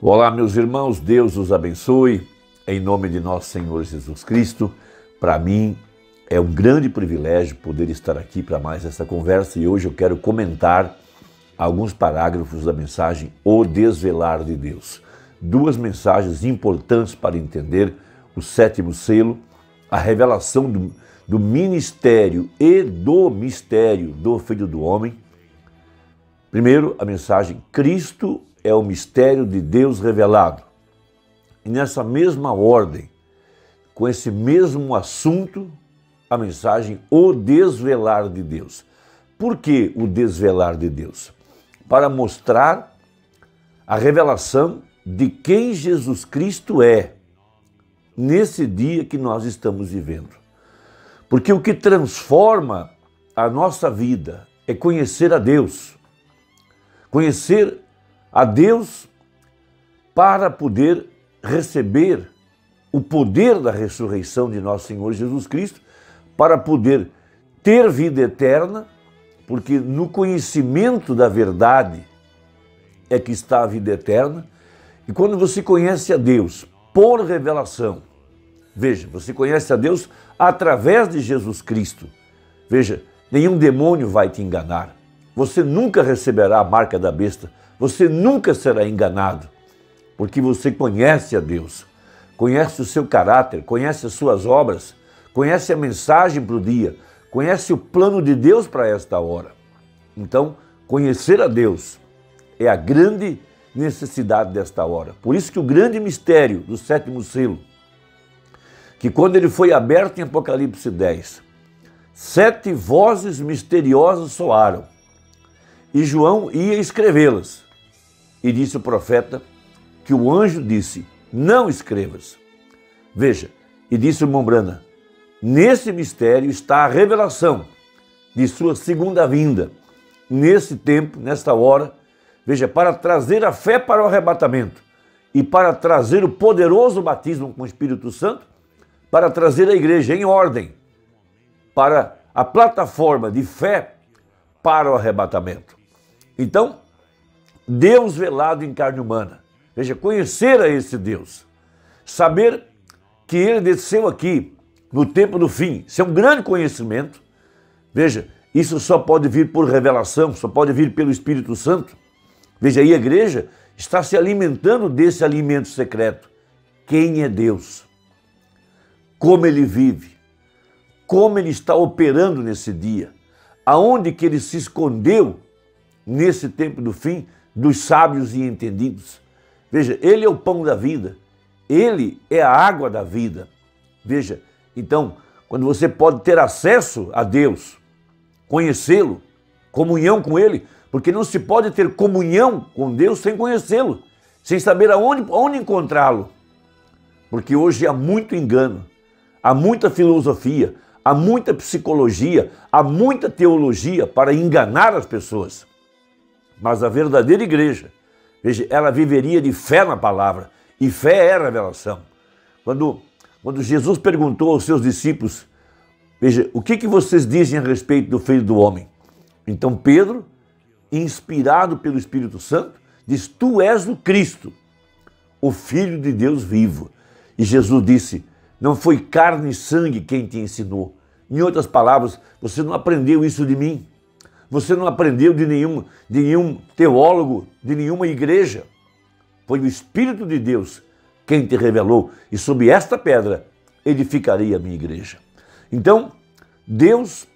Olá, meus irmãos, Deus os abençoe, em nome de nosso Senhor Jesus Cristo. Para mim é um grande privilégio poder estar aqui para mais essa conversa e hoje eu quero comentar alguns parágrafos da mensagem O Desvelar de Deus. Duas mensagens importantes para entender o sétimo selo, a revelação do ministério e do mistério do Filho do Homem. Primeiro, a mensagem Cristo é o mistério de Deus revelado. E nessa mesma ordem, com esse mesmo assunto, a mensagem O Desvelar de Deus. Por que o desvelar de Deus? Para mostrar a revelação de quem Jesus Cristo é nesse dia que nós estamos vivendo. Porque o que transforma a nossa vida é conhecer a Deus. Conhecer a Deus para poder receber o poder da ressurreição de nosso Senhor Jesus Cristo, para poder ter vida eterna, porque no conhecimento da verdade é que está a vida eterna. E quando você conhece a Deus por revelação, veja, você conhece a Deus através de Jesus Cristo. Veja, nenhum demônio vai te enganar. Você nunca receberá a marca da besta. Você nunca será enganado, porque você conhece a Deus, conhece o seu caráter, conhece as suas obras, conhece a mensagem para o dia, conhece o plano de Deus para esta hora. Então, conhecer a Deus é a grande necessidade desta hora. Por isso que o grande mistério do sétimo selo, que quando ele foi aberto em Apocalipse 10, 7 vozes misteriosas soaram, e João ia escrevê-las. E disse o profeta que o anjo disse, não escrevas. Veja, e disse o irmão Branham, nesse mistério está a revelação de sua segunda vinda, nesse tempo, nesta hora, veja, para trazer a fé para o arrebatamento e para trazer o poderoso batismo com o Espírito Santo, para trazer a igreja em ordem, para a plataforma de fé para o arrebatamento. Então, Deus velado em carne humana. Veja, conhecer a esse Deus, saber que Ele desceu aqui no tempo do fim, isso é um grande conhecimento. Veja, isso só pode vir por revelação, só pode vir pelo Espírito Santo. Veja, aí a igreja está se alimentando desse alimento secreto. Quem é Deus? Como Ele vive? Como Ele está operando nesse dia? Aonde que Ele se escondeu nesse tempo do fim? Dos sábios e entendidos. Veja, Ele é o pão da vida, Ele é a água da vida. Veja, então, quando você pode ter acesso a Deus, conhecê-lo, comunhão com Ele, porque não se pode ter comunhão com Deus sem conhecê-lo, sem saber onde encontrá-lo. Porque hoje há muito engano, há muita filosofia, há muita psicologia, há muita teologia para enganar as pessoas. Mas a verdadeira igreja, veja, ela viveria de fé na palavra, e fé é a revelação. Quando Jesus perguntou aos seus discípulos, veja, o que vocês dizem a respeito do Filho do Homem? Então Pedro, inspirado pelo Espírito Santo, diz, tu és o Cristo, o Filho de Deus vivo. E Jesus disse, não foi carne e sangue quem te ensinou. Em outras palavras, você não aprendeu isso de mim. Você não aprendeu de nenhum teólogo, de nenhuma igreja. Foi o Espírito de Deus quem te revelou. E sobre esta pedra edificarei a minha igreja. Então, Deus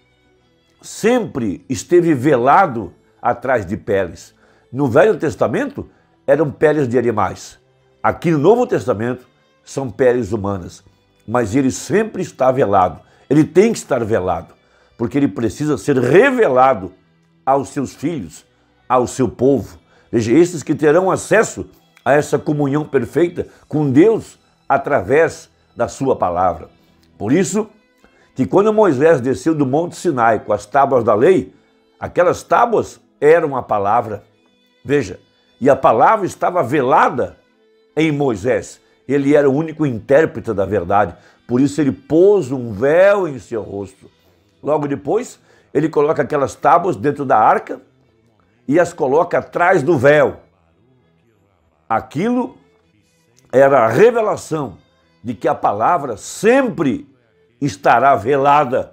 sempre esteve velado atrás de peles. No Velho Testamento eram peles de animais. Aqui no Novo Testamento são peles humanas. Mas Ele sempre está velado. Ele tem que estar velado, porque Ele precisa ser revelado aos seus filhos, ao seu povo. Veja, esses que terão acesso a essa comunhão perfeita com Deus através da sua palavra. Por isso que quando Moisés desceu do Monte Sinai com as tábuas da lei, aquelas tábuas eram a palavra. Veja, e a palavra estava velada em Moisés. Ele era o único intérprete da verdade. Por isso ele pôs um véu em seu rosto. Logo depois, ele coloca aquelas tábuas dentro da arca e as coloca atrás do véu. Aquilo era a revelação de que a palavra sempre estará velada.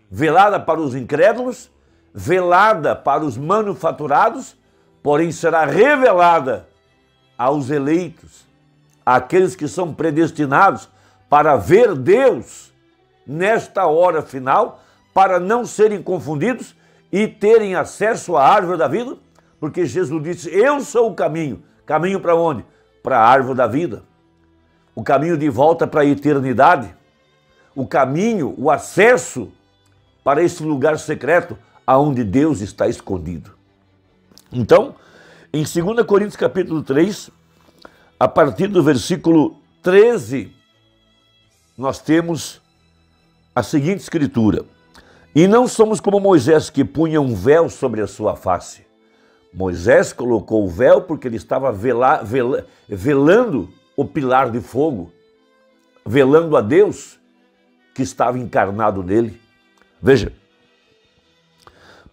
Velada para os incrédulos, velada para os manufaturados, porém será revelada aos eleitos, àqueles que são predestinados para ver Deus nesta hora final, para não serem confundidos e terem acesso à árvore da vida, porque Jesus disse: eu sou o caminho. Caminho para onde? Para a árvore da vida. O caminho de volta para a eternidade. O caminho, o acesso para esse lugar secreto aonde Deus está escondido. Então, em 2 Coríntios capítulo 3, a partir do versículo 13, nós temos a seguinte escritura: e não somos como Moisés, que punha um véu sobre a sua face. Moisés colocou o véu porque ele estava velando o pilar de fogo, velando a Deus que estava encarnado nele. Veja,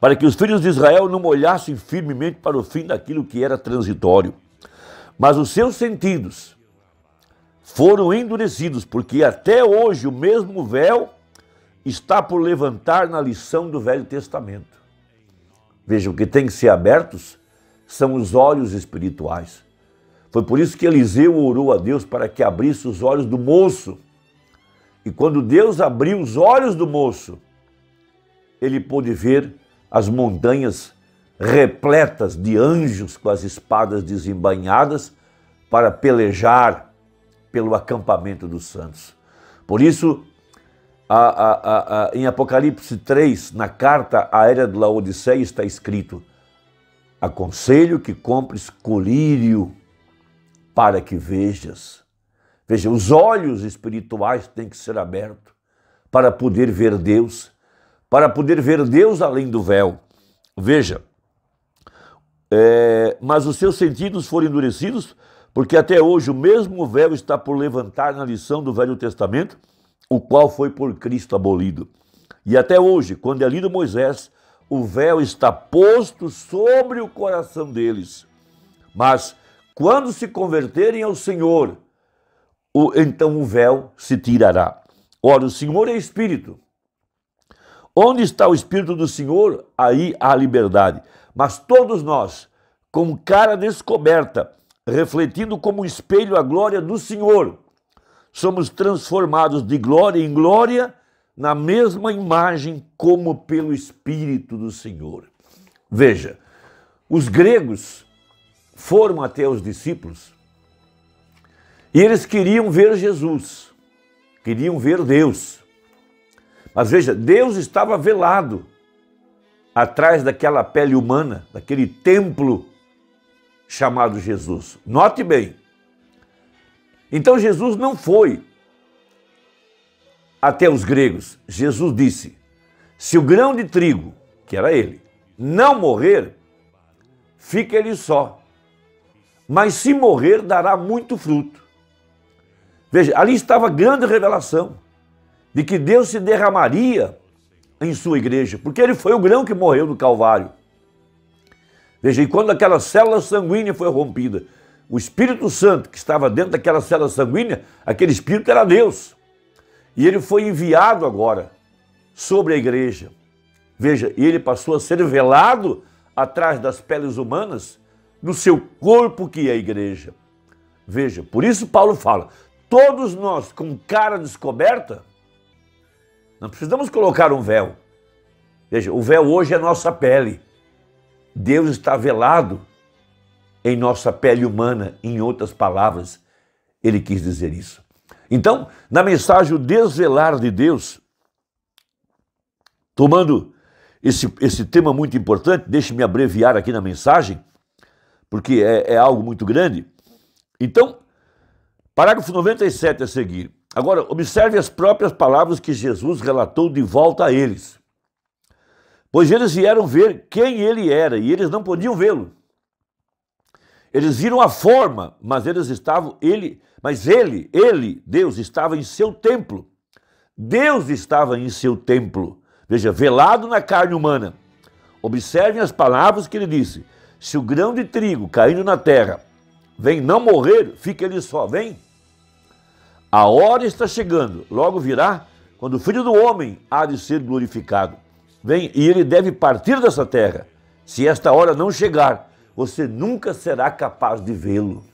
para que os filhos de Israel não olhassem firmemente para o fim daquilo que era transitório. Mas os seus sentidos foram endurecidos, porque até hoje o mesmo véu está por levantar na lição do Velho Testamento. Veja, o que tem que ser abertos são os olhos espirituais. Foi por isso que Eliseu orou a Deus para que abrisse os olhos do moço. E quando Deus abriu os olhos do moço, ele pôde ver as montanhas repletas de anjos com as espadas desembainhadas para pelejar pelo acampamento dos santos. Por isso, em Apocalipse 3, na carta à era de Laodiceia, está escrito: aconselho que compres colírio para que vejas. Veja, os olhos espirituais têm que ser abertos para poder ver Deus, para poder ver Deus além do véu. Veja, mas os seus sentidos foram endurecidos, porque até hoje o mesmo véu está por levantar na lição do Velho Testamento, o qual foi por Cristo abolido. E até hoje, quando é lido Moisés, o véu está posto sobre o coração deles. Mas quando se converterem ao Senhor, então o véu se tirará. Ora, o Senhor é Espírito. Onde está o Espírito do Senhor, aí há liberdade. Mas todos nós, com cara descoberta, refletindo como um espelho a glória do Senhor, somos transformados de glória em glória na mesma imagem como pelo Espírito do Senhor. Veja, os gregos foram até os discípulos e eles queriam ver Jesus, queriam ver Deus. Mas veja, Deus estava velado atrás daquela pele humana, daquele templo chamado Jesus. Note bem. Então Jesus não foi até os gregos. Jesus disse: se o grão de trigo, que era ele, não morrer, fica ele só. Mas se morrer, dará muito fruto. Veja, ali estava a grande revelação de que Deus se derramaria em sua igreja, porque ele foi o grão que morreu no Calvário. Veja, e quando aquela célula sanguínea foi rompida, o Espírito Santo que estava dentro daquela célula sanguínea, aquele Espírito era Deus. E ele foi enviado agora sobre a igreja. Veja, e ele passou a ser velado atrás das peles humanas no seu corpo que é a igreja. Veja, por isso Paulo fala, todos nós com cara descoberta, não precisamos colocar um véu. Veja, o véu hoje é nossa pele. Deus está velado em nossa pele humana, em outras palavras, ele quis dizer isso. Então, na mensagem o desvelar de Deus, tomando esse tema muito importante, deixe-me abreviar aqui na mensagem, porque é algo muito grande. Então, parágrafo 97 a seguir. Agora, observe as próprias palavras que Jesus relatou de volta a eles. Pois eles vieram ver quem ele era e eles não podiam vê-lo. Eles viram a forma, mas eles estavam, Deus estava em seu templo. Deus estava em seu templo. Veja, velado na carne humana. Observem as palavras que ele disse. Se o grão de trigo caindo na terra vem não morrer, fica ele só, vem. A hora está chegando, logo virá, quando o Filho do Homem há de ser glorificado. Vem, e ele deve partir dessa terra. Se esta hora não chegar, você nunca será capaz de vê-lo.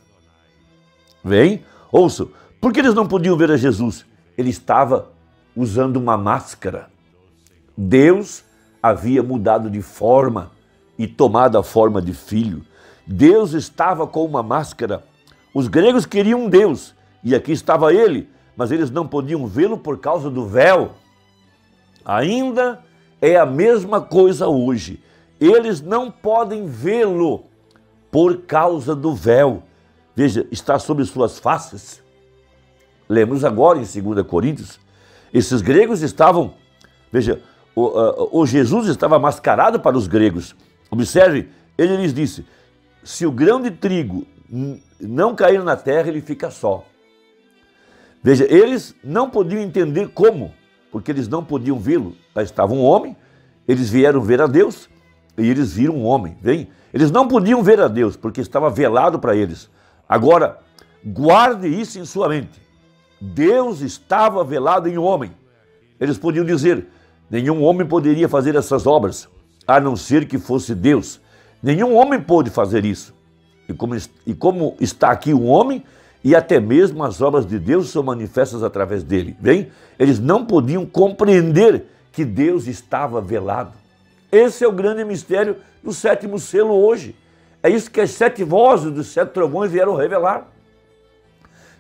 Vem, ouça, por que eles não podiam ver a Jesus? Ele estava usando uma máscara. Deus havia mudado de forma e tomado a forma de filho. Deus estava com uma máscara. Os gregos queriam um Deus, e aqui estava ele, mas eles não podiam vê-lo por causa do véu. Ainda é a mesma coisa hoje. Eles não podem vê-lo por causa do véu. Veja, está sobre suas faces. Lemos agora em 2 Coríntios, esses gregos estavam, veja, o Jesus estava mascarado para os gregos. Observe, ele lhes disse, se o grão de trigo não cair na terra, ele fica só. Veja, eles não podiam entender como, porque eles não podiam vê-lo. Lá estava um homem, eles vieram ver a Deus e eles viram um homem. Vem? Eles não podiam ver a Deus, porque estava velado para eles. Agora, guarde isso em sua mente. Deus estava velado em um homem. Eles podiam dizer, nenhum homem poderia fazer essas obras, a não ser que fosse Deus. Nenhum homem pôde fazer isso. E como está aqui um homem, e até mesmo as obras de Deus são manifestas através dele. Bem, eles não podiam compreender que Deus estava velado. Esse é o grande mistério do sétimo selo hoje. É isso que as 7 vozes dos 7 trovões vieram revelar.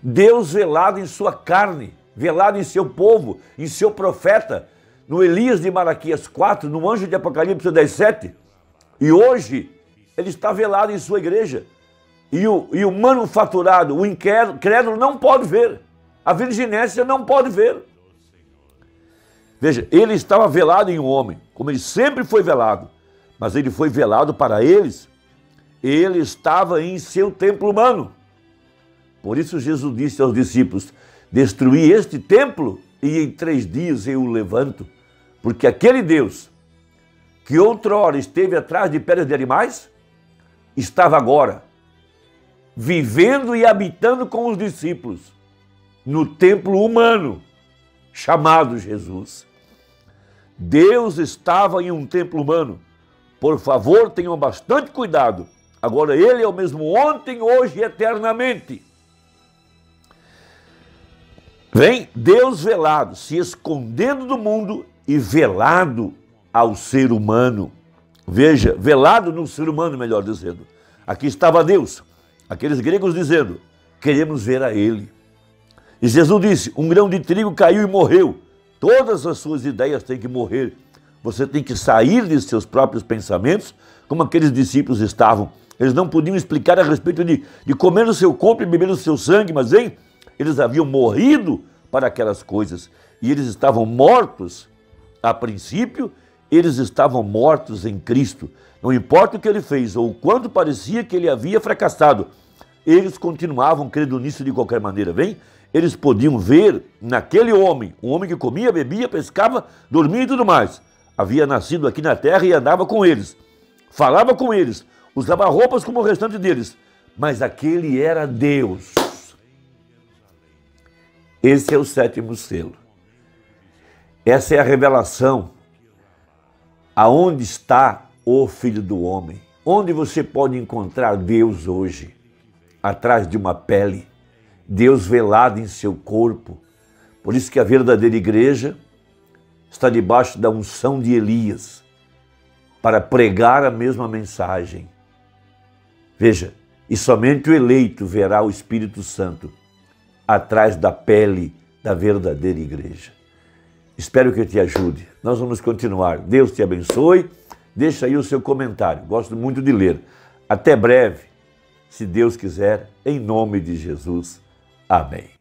Deus velado em sua carne, velado em seu povo, em seu profeta, no Elias de Malaquias 4, no anjo de Apocalipse 10:7. E hoje ele está velado em sua igreja. E o manufaturado, o incrédulo não pode ver. A virginésia não pode ver. Veja, ele estava velado em um homem, como ele sempre foi velado. Mas ele foi velado para eles. Ele estava em seu templo humano. Por isso Jesus disse aos discípulos, destruí este templo e em 3 dias eu o levanto. Porque aquele Deus que outrora esteve atrás de pedras de animais, estava agora vivendo e habitando com os discípulos no templo humano chamado Jesus. Deus estava em um templo humano. Por favor, tenham bastante cuidado. Agora ele é o mesmo ontem, hoje e eternamente. Vem Deus velado, se escondendo do mundo e velado ao ser humano. Veja, velado no ser humano, melhor dizendo. Aqui estava Deus, aqueles gregos dizendo, queremos ver a ele. E Jesus disse, um grão de trigo caiu e morreu. Todas as suas ideias têm que morrer. Você tem que sair de seus próprios pensamentos, como aqueles discípulos estavam. Eles não podiam explicar a respeito de comer o seu corpo e beber o seu sangue, mas, hein, eles haviam morrido para aquelas coisas. E eles estavam mortos a princípio, eles estavam mortos em Cristo. Não importa o que ele fez ou o quanto parecia que ele havia fracassado, eles continuavam crendo nisso de qualquer maneira, vem? Eles podiam ver naquele homem, um homem que comia, bebia, pescava, dormia e tudo mais. Havia nascido aqui na terra e andava com eles, falava com eles, usava roupas como o restante deles, mas aquele era Deus. Esse é o sétimo selo. Essa é a revelação. Aonde está o Filho do Homem? Onde você pode encontrar Deus hoje? Atrás de uma pele. Deus velado em seu corpo. Por isso que a verdadeira igreja está debaixo da unção de Elias para pregar a mesma mensagem. Veja, e somente o eleito verá o Espírito Santo atrás da pele da verdadeira igreja. Espero que te ajude. Nós vamos continuar. Deus te abençoe. Deixa aí o seu comentário. Gosto muito de ler. Até breve, se Deus quiser, em nome de Jesus. Amém.